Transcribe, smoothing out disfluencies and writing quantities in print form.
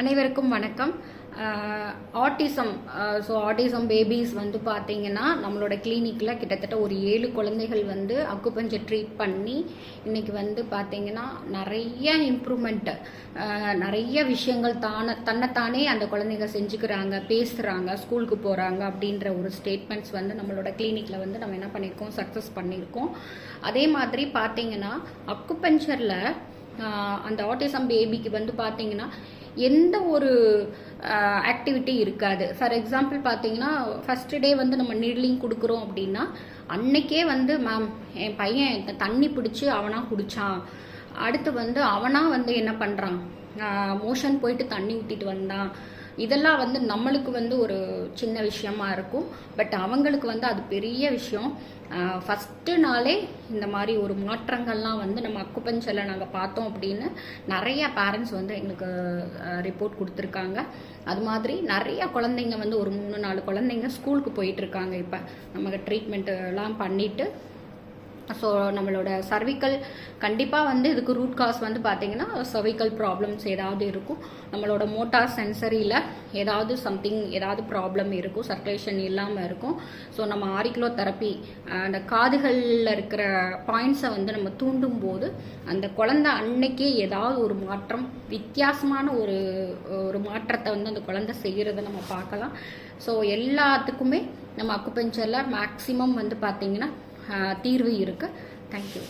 அனைவருக்கும் வணக்கம். Autism autism babies வந்து பார்த்தீங்கன்னா நம்மளோட கிளினிக்கில் கிட்டத்தட்ட ஒரு 7 குழந்தைகள் வந்து அக்குபஞ்சர் ட்ரீட் பண்ணி இன்னைக்கு வந்து பார்த்தீங்கன்னா நிறைய இம்ப்ரூவ்மெண்ட்டு, நிறைய விஷயங்கள் தன்னைத்தானே அந்த குழந்தைங்க செஞ்சுக்கிறாங்க, பேசுகிறாங்க, ஸ்கூலுக்கு போகிறாங்க அப்படின்ற ஒரு ஸ்டேட்மெண்ட்ஸ் வந்து நம்மளோட கிளினிக்கில் வந்து நம்ம என்ன பண்ணியிருக்கோம், சக்ஸஸ் பண்ணியிருக்கோம். அதே மாதிரி பார்த்தீங்கன்னா அக்குபஞ்சரில் அந்த ஆட்டிசம் பேபிக்கு வந்து பார்த்தீங்கன்னா எந்த ஒரு ஆக்டிவிட்டி இருக்காது. ஃபார் எக்ஸாம்பிள் பார்த்தீங்கன்னா ஃபர்ஸ்ட் டே வந்து நம்ம நீட்லிங் கொடுக்குறோம் அப்படின்னா அன்னைக்கே வந்து மேம் என் பையன் தண்ணி பிடிச்சி அவனாக குடித்தான், அடுத்து வந்து அவனாக வந்து என்ன பண்ணுறான், மோஷன் போயிட்டு தண்ணி ஊற்றிட்டு வந்தான். இதெல்லாம் வந்து நம்மளுக்கு வந்து ஒரு சின்ன விஷயமா இருக்கும், பட் அவங்களுக்கு வந்து அது பெரிய விஷயம். ஃபஸ்ட்டு நாளே இந்த மாதிரி ஒரு மாற்றங்கள்லாம் வந்து நம்ம அக்குபஞ்சரில் நாங்கள் பார்த்தோம் அப்படின்னு நிறைய பேரண்ட்ஸ் வந்து எங்களுக்கு ரிப்போர்ட் கொடுத்துருக்காங்க. அது மாதிரி நிறைய குழந்தைங்க வந்து ஒரு 3-4 குழந்தைங்க ஸ்கூலுக்கு போயிட்டுருக்காங்க. இப்போ நமக்கு ட்ரீட்மெண்ட்டுலாம் பண்ணிவிட்டு ஸோ நம்மளோட சர்விக்கல் கண்டிப்பாக வந்து இதுக்கு ரூட் காஸ் வந்து பார்த்தீங்கன்னா சர்விக்கல் ப்ராப்ளம்ஸ் ஏதாவது இருக்கும், நம்மளோட மோட்டார் சென்சரியில் ஏதாவது ப்ராப்ளம் இருக்கும், சர்க்குலேஷன் இல்லாமல் இருக்கும். ஸோ நம்ம ஆரிக்லோ தெரப்பி அந்த காதுகளில் இருக்கிற பாயிண்ட்ஸை வந்து நம்ம தூண்டும் போது அந்த குழந்தை அன்னைக்கே ஏதாவது ஒரு மாற்றம், வித்தியாசமான ஒரு மாற்றத்தை வந்து அந்த குழந்தை செய்கிறத நம்ம பார்க்கலாம். ஸோ எல்லாத்துக்குமே நம்ம அக்குபஞ்சரில் மேக்ஸிமம் வந்து பார்த்தீங்கன்னா தீர்வு இருக்குது. தேங்க்யூ.